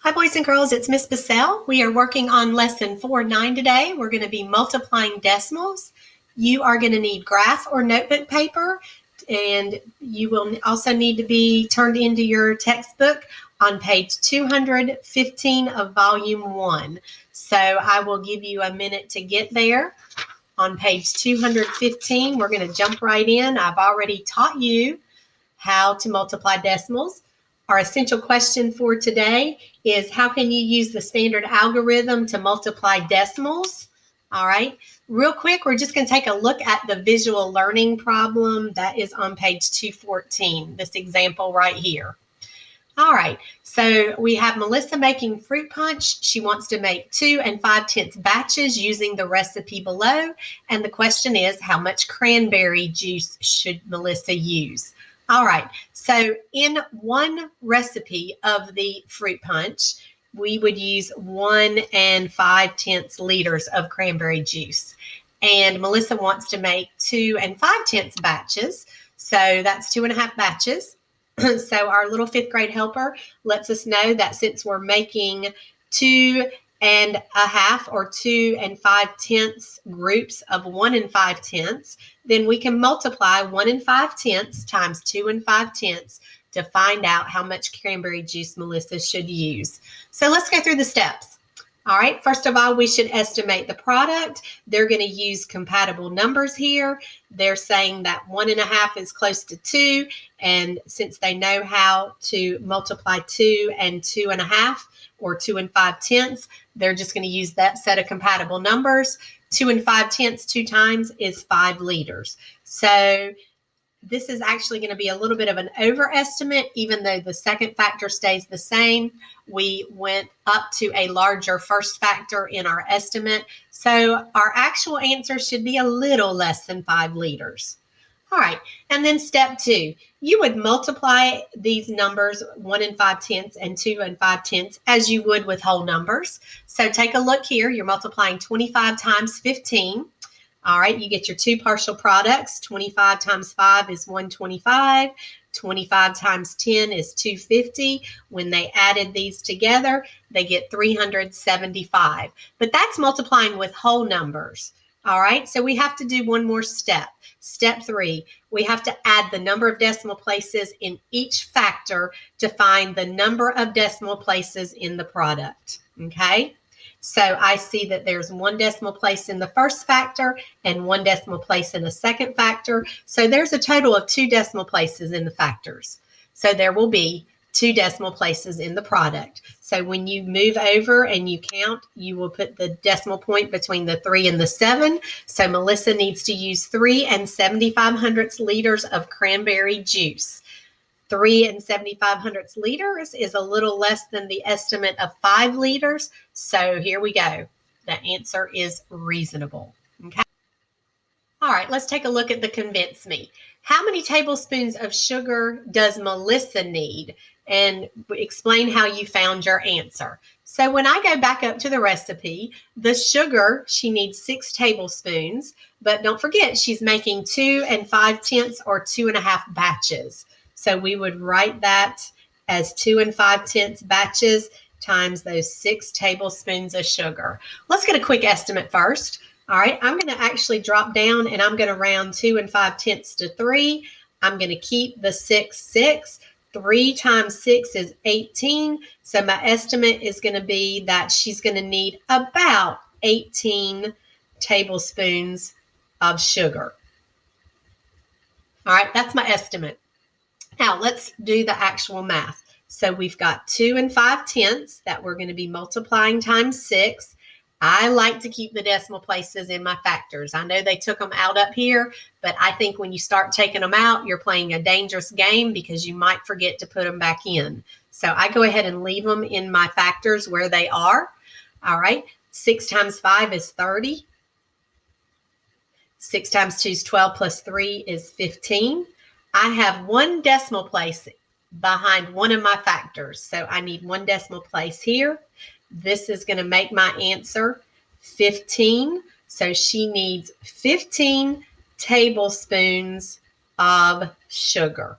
Hi, boys and girls. It's Miss Bissell. We are working on lesson 4-9 today. We're going to be multiplying decimals. You are going to need graph or notebook paper, and you will also need to be turned into your textbook on page 215 of volume 1. So I will give you a minute to get there. On page 215, we're going to jump right in. I've already taught you how to multiply decimals. Our essential question for today is, how can you use the standard algorithm to multiply decimals? All right, real quick, we're just going to take a look at the visual learning problem that is on page 214, this example right here. All right, so we have Melissa making fruit punch. She wants to make 2 5/10 batches using the recipe below. And the question is, how much cranberry juice should Melissa use? All right, so in one recipe of the fruit punch, we would use 1 5/10 liters of cranberry juice. And Melissa wants to make 2 5/10 batches. So that's 2.5 batches. So our little 5th grade helper lets us know that since we're making 2.5 or 2 5/10 groups of 1 5/10, then we can multiply 1 5/10 times 2 5/10 to find out how much cranberry juice Melissa should use. So let's go through the steps. All right, first of all, we should estimate the product. They're going to use compatible numbers here. They're saying that 1 1/2 is close to 2, and since they know how to multiply 2 and 2 1/2 or 2 5/10, they're just going to use that set of compatible numbers. 2 5/10 2 times is 5 liters. So this is actually going to be a little bit of an overestimate, even though the second factor stays the same. We went up to a larger first factor in our estimate. So our actual answer should be a little less than 5 liters. All right, and then step 2, you would multiply these numbers 1 5/10 and 2 5/10 as you would with whole numbers. So take a look here. You're multiplying 25 times 15. All right, you get your two partial products. 25 times 5 is 125. 25 times 10 is 250. When they added these together, they get 375. But that's multiplying with whole numbers. All right, so we have to do one more step. Step 3, we have to add the number of decimal places in each factor to find the number of decimal places in the product. Okay? So I see that there's 1 decimal place in the first factor and 1 decimal place in the second factor. So there's a total of 2 decimal places in the factors. So there will be 2 decimal places in the product. So when you move over and you count, you will put the decimal point between the 3 and the 7. So Melissa needs to use 3 7/5 liters of cranberry juice. 3 7/5 liters is a little less than the estimate of 5 liters. So here we go. The answer is reasonable. Okay. All right, let's take a look at the convince me. How many tablespoons of sugar does Melissa need? And explain how you found your answer. So when I go back up to the recipe, the sugar, she needs 6 tablespoons. But don't forget, she's making 2 5/10 or 2.5 batches. So we would write that as 2 5/10 batches times those 6 tablespoons of sugar. Let's get a quick estimate first. All right, I'm going to actually drop down and I'm going to round 2 5/10 to 3. I'm going to keep the 6. 3 times 6 is 18. So my estimate is going to be that she's going to need about 18 tablespoons of sugar. All right, that's my estimate. Now let's do the actual math. So we've got 2 5/10 that we're going to be multiplying times 6. I like to keep the decimal places in my factors. I know they took them out up here, but I think when you start taking them out, you're playing a dangerous game because you might forget to put them back in. So I go ahead and leave them in my factors where they are. All right, 6 times 5 is 30. 6 times 2 is 12 plus 3 is 15. I have 1 decimal place behind one of my factors. So I need 1 decimal place here. This is going to make my answer 15. So she needs 15 tablespoons of sugar.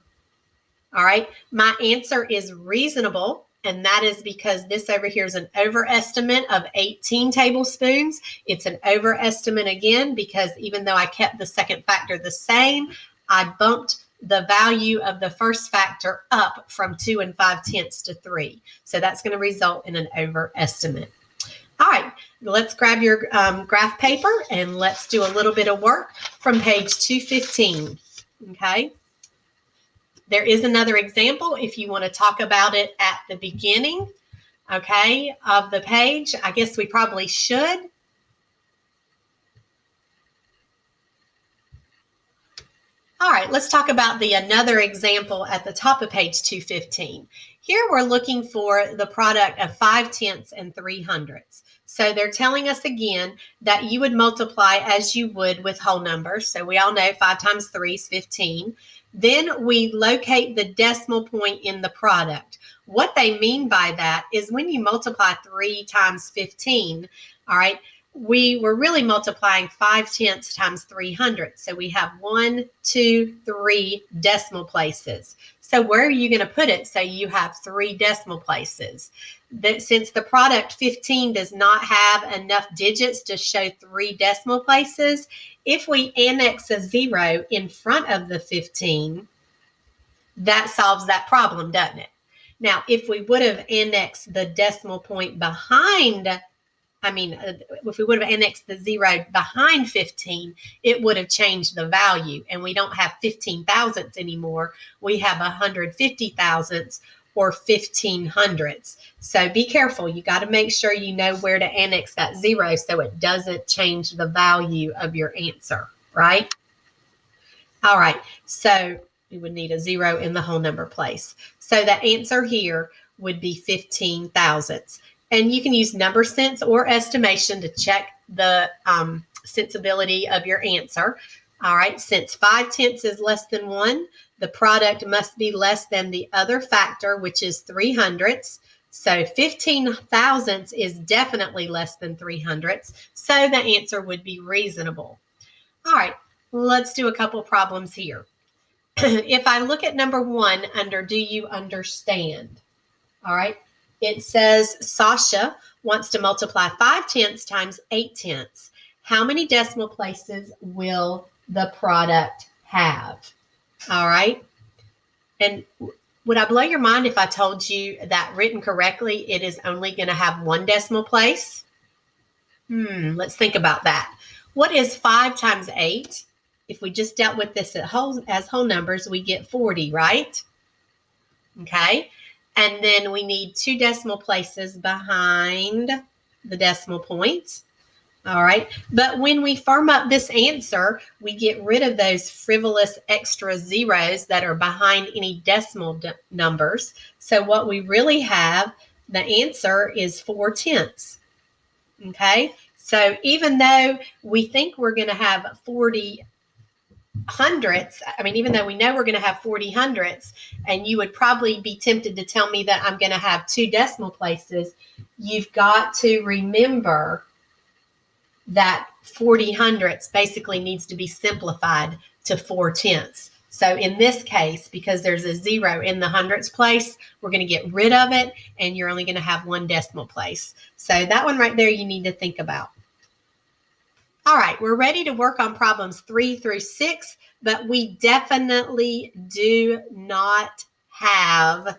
All right, my answer is reasonable And that is because this over here is an overestimate of 18 tablespoons. It's an overestimate again because even though I kept the second factor the same, I bumped the value of the first factor up from 2 5/10 to 3. So that's going to result in an overestimate. All right, let's grab your graph paper and let's do a little bit of work from page 215. Okay. There is another example if you want to talk about it at the beginning, okay, of the page. I guess we probably should. All right, let's talk about another example at the top of page 215. Here we're looking for the product of 5/10 and 3/100. So they're telling us again that you would multiply as you would with whole numbers. So we all know 5 times 3 is 15. Then we locate the decimal point in the product. What they mean by that is when you multiply 3 times 15, all right, we were really multiplying 5/10 times 300. So we have 1, 2, 3 decimal places. So where are you going to put it? So you have 3 decimal places. Since the product 15 does not have enough digits to show 3 decimal places, if we annex a 0 in front of the 15, that solves that problem, doesn't it? Now, if we would have annexed the decimal point behind, if we would have annexed the 0 behind 15, it would have changed the value. And we don't have 15 thousandths anymore. We have 150 thousandths or 1500ths. So be careful. You got to make sure you know where to annex that 0 so it doesn't change the value of your answer, right? All right. So we would need a 0 in the whole number place. So the answer here would be 15 thousandths. And you can use number sense or estimation to check the sensibility of your answer. All right, since 5/10 is less than 1, the product must be less than the other factor, which is 3/100. So 15 thousandths is definitely less than 3/100. So the answer would be reasonable. All right, let's do a couple problems here. If I look at number 1 under do you understand? All right. It says Sasha wants to multiply 5/10 times 8/10. How many decimal places will the product have? All right. And would I blow your mind if I told you that written correctly, it is only going to have 1 decimal place? Let's think about that. What is 5 times 8? If we just dealt with this as whole numbers, we get 40, right? Okay. And then we need 2 decimal places behind the decimal point. All right. But when we firm up this answer, we get rid of those frivolous extra zeros that are behind any decimal numbers. So what we really have, the answer is 4/10. Okay. So even though we think we're going to have 40 hundredths, even though we know we're going to have 40 hundredths, and you would probably be tempted to tell me that I'm going to have 2 decimal places, you've got to remember that 40 hundredths basically needs to be simplified to 4/10. So in this case, because there's a 0 in the hundredths place, we're going to get rid of it, and you're only going to have 1 decimal place. So that one right there you need to think about. All right, we're ready to work on problems 3 through 6, but we definitely do not have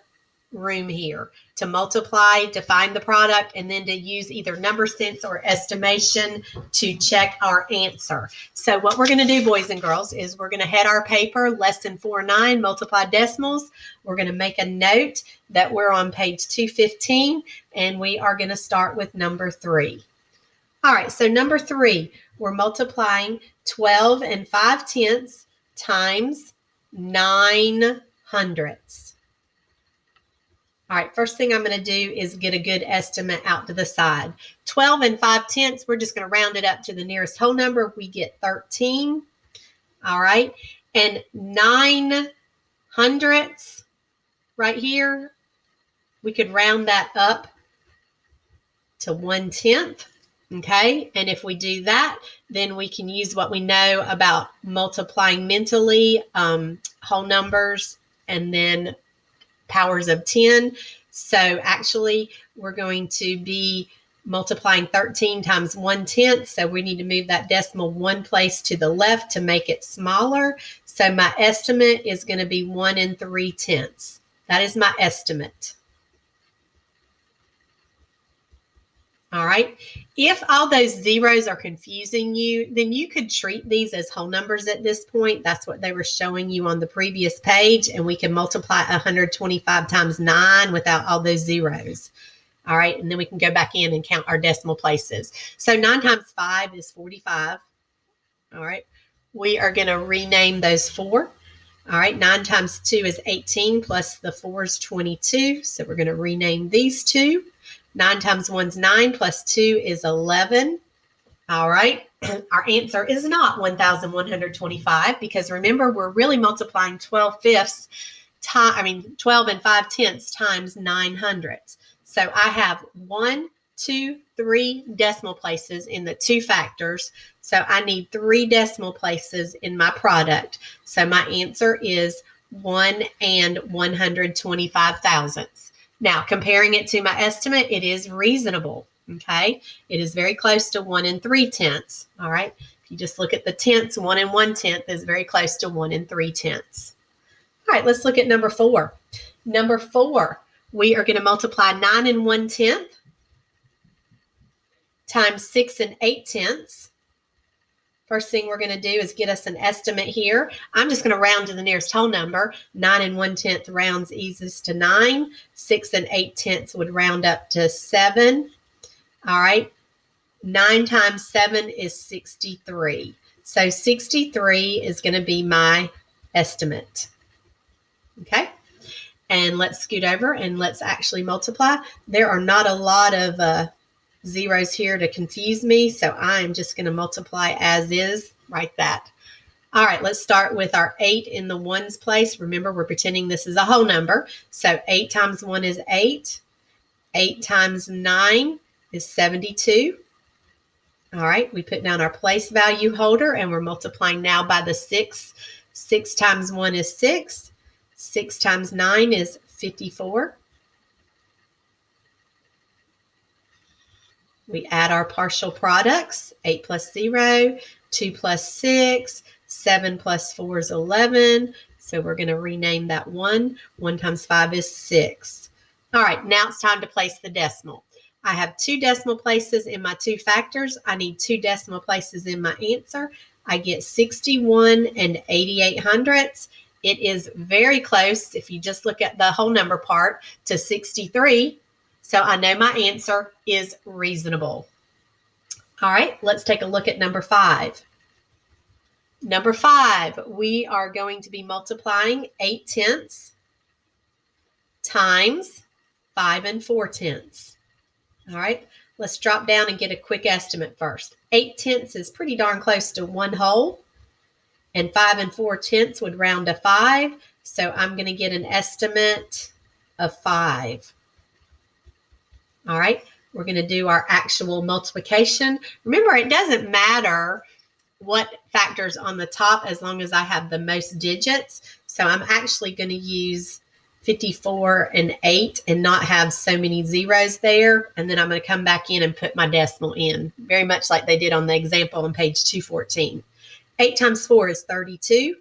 room here to multiply, to find the product, and then to use either number sense or estimation to check our answer. So what we're going to do, boys and girls, is we're going to head our paper, lesson 4-9, multiply decimals. We're going to make a note that we're on page 215, and we are going to start with number 3. All right, so number 3, we're multiplying 12 5/10 times 9 hundredths. All right, first thing I'm going to do is get a good estimate out to the side. 12 5/10, we're just going to round it up to the nearest whole number. We get 13. All right, and 9 hundredths right here, we could round that up to 1/10. Okay, and if we do that, then we can use what we know about multiplying mentally, whole numbers, and then powers of 10. So actually, we're going to be multiplying 13 times 1/10. So we need to move that decimal one place to the left to make it smaller. So my estimate is going to be 1 3/10. That is my estimate. All right. If all those zeros are confusing you, then you could treat these as whole numbers at this point. That's what they were showing you on the previous page. And we can multiply 125 times 9 without all those zeros. All right. And then we can go back in and count our decimal places. So 9 times 5 is 45. All right. We are going to rename those 4. All right. 9 times 2 is 18 plus the 4 is 22. So we're going to rename these two. 9 times 1 is 9 plus 2 is 11. All right. Our answer is not 1,125 because remember, we're really multiplying 12 5 times 9 hundredths. So I have 1, 2, 3 decimal places in the two factors. So I need 3 decimal places in my product. So my answer is 1 125 thousandths. Now, comparing it to my estimate, it is reasonable, okay? It is very close to 1 3/10. All right? If you just look at the tenths, 1 1/10 is very close to 1 3/10. All right, let's look at number 4. Number 4, we are going to multiply 9 1/10 times 6 8/10. First thing we're going to do is get us an estimate here. I'm just going to round to the nearest whole number. 9 1/10 rounds easiest to 9. 6 8/10 would round up to 7. All right. 9 times 7 is 63. So 63 is going to be my estimate. Okay. And let's scoot over and let's actually multiply. There are not a lot of zeros here to confuse me, so I'm just going to multiply as is, like that. All right, let's start with our 8 in the ones place. Remember, we're pretending this is a whole number. So 8 times 1 is 8. 8 times 9 is 72. All right, we put down our place value holder, and we're multiplying now by the 6. 6 times 1 is 6. 6 times 9 is 54. We add our partial products, 8 plus 0, 2 plus 6, 7 plus 4 is 11. So we're going to rename that 1. 1 times 5 is 6. All right, now it's time to place the decimal. I have 2 decimal places in my two factors. I need 2 decimal places in my answer. I get 61 88 hundredths. It is very close, if you just look at the whole number part, to 63. So I know my answer is reasonable. All right, let's take a look at number 5. Number 5, we are going to be multiplying 8/10 times 5 4/10. All right, let's drop down and get a quick estimate first. 8/10 is pretty darn close to 1 whole, and 5 4/10 would round to 5. So I'm going to get an estimate of 5. All right, we're going to do our actual multiplication. Remember, it doesn't matter what factor's on the top as long as I have the most digits. So I'm actually going to use 54 and 8 and not have so many zeros there. And then I'm going to come back in and put my decimal in, very much like they did on the example on page 214. 8 times 4 is 32.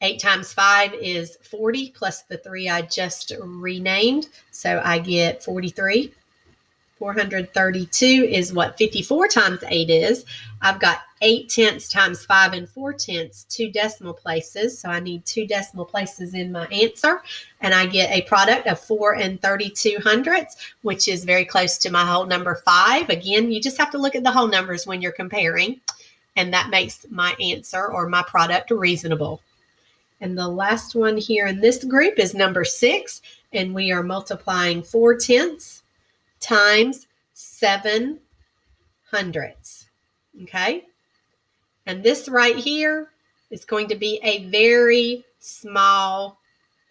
8 times 5 is 40 plus the 3 I just renamed. So I get 43. 432 is what 54 times 8 is. I've got 8/10 times 5 4/10, 2 decimal places. So I need 2 decimal places in my answer. And I get a product of 4 32 hundredths, which is very close to my whole number 5. Again, you just have to look at the whole numbers when you're comparing. And that makes my answer or my product reasonable. And the last one here in this group is number 6, and we are multiplying 4/10 times 7 hundredths. Okay? And this right here is going to be a very small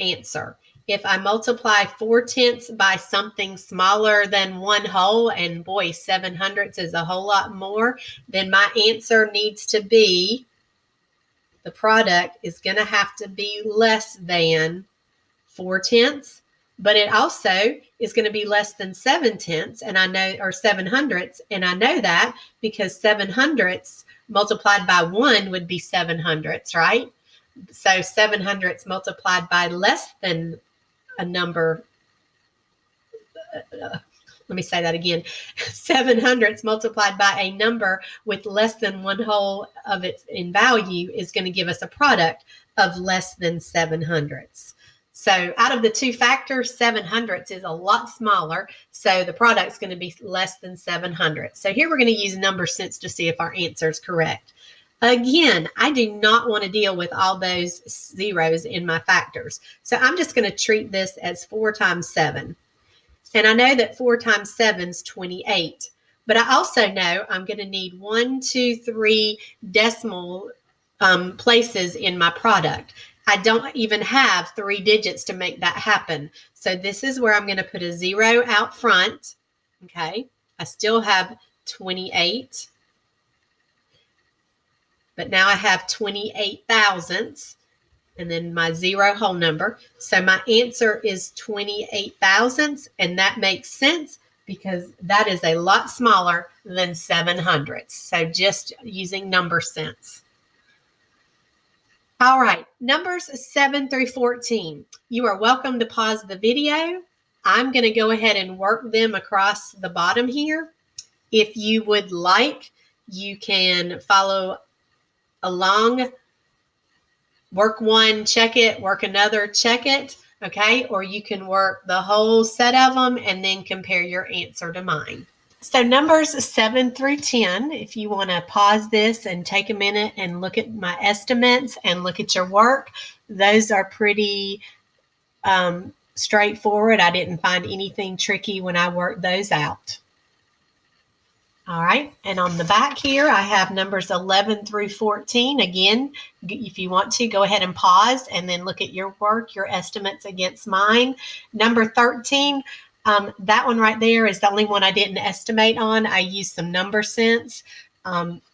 answer. If I multiply 4/10 by something smaller than 1 whole, and boy, 7 hundredths is a whole lot more, then my answer needs to be, the product is going to have to be less than 4/10 but it also is going to be less than 7/10, and I know, or 7/100, and I know that because 7/100 multiplied by 1 would be 7/100, right? So 7/100 multiplied by less than a number. Let me say that again. 7/100 multiplied by a number with less than 1 whole of its in value is going to give us a product of less than 7/100. So out of the two factors, 7/100 is a lot smaller. So the product is going to be less than 7/100. So here we're going to use number sense to see if our answer is correct. Again, I do not want to deal with all those zeros in my factors. So I'm just going to treat this as 4 times 7. And I know that 4 times 7 is 28. But I also know I'm going to need 1, 2, 3 decimal places in my product. I don't even have 3 digits to make that happen. So this is where I'm going to put a 0 out front. Okay. I still have 28. But now I have 28 thousandths. And then my 0 whole number. So my answer is 28 thousandths. And that makes sense because that is a lot smaller than 7/100. So just using number sense. All right, numbers 7 through 14. You are welcome to pause the video. I'm going to go ahead and work them across the bottom here. If you would like, you can follow along. Work one, check it, work another, check it, okay? Or you can work the whole set of them and then compare your answer to mine. So numbers 7 through 10, if you want to pause this and take a minute and look at my estimates and look at your work, those are pretty straightforward. I didn't find anything tricky when I worked those out. All right, and on the back here, I have numbers 11 through 14. Again, if you want to, go ahead and pause and then look at your work, your estimates against mine. Number 13, that one right there is the only one I didn't estimate on. I used some number sense.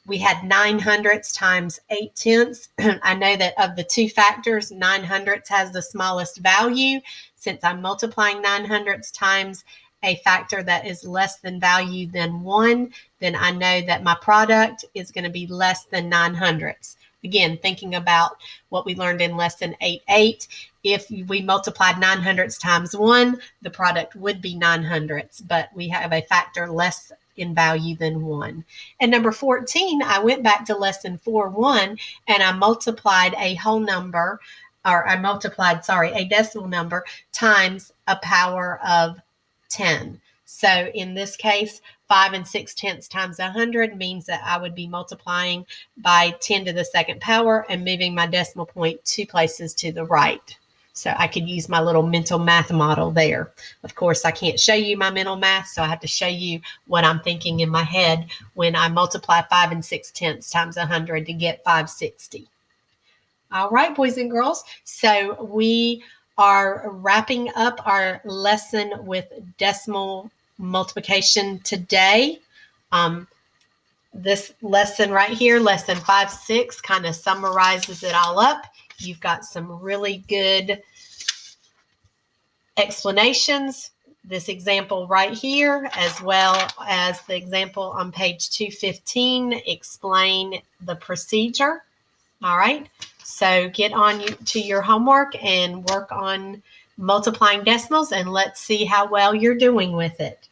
We had 9/100 times 8/10. I know that of the two factors, 9/100 has the smallest value. Since I'm multiplying 9/100 times a factor that is less than value than 1, then I know that my product is going to be less than 9/100. Again, thinking about what we learned in lesson 8.8, if we multiplied 9/100 times 1, the product would be 9/100, but we have a factor less in value than 1. And number 14, I went back to lesson 4.1 and I multiplied a whole number, or I multiplied, a decimal number times a power of 10. So in this case, 5 6/10 times 100 means that I would be multiplying by 10 to the second power and moving my decimal point 2 places to the right. So I could use my little mental math model there. Of course, I can't show you my mental math, so I have to show you what I'm thinking in my head when I multiply 5 6/10 times 100 to get 560. All right, boys and girls. So we are wrapping up our lesson with decimal multiplication today. This lesson right here, lesson 5.6, kind of summarizes it all up. You've got some really good explanations. This example right here, as well as the example on page 215, explain the procedure. All right. So get on to your homework and work on multiplying decimals, and let's see how well you're doing with it.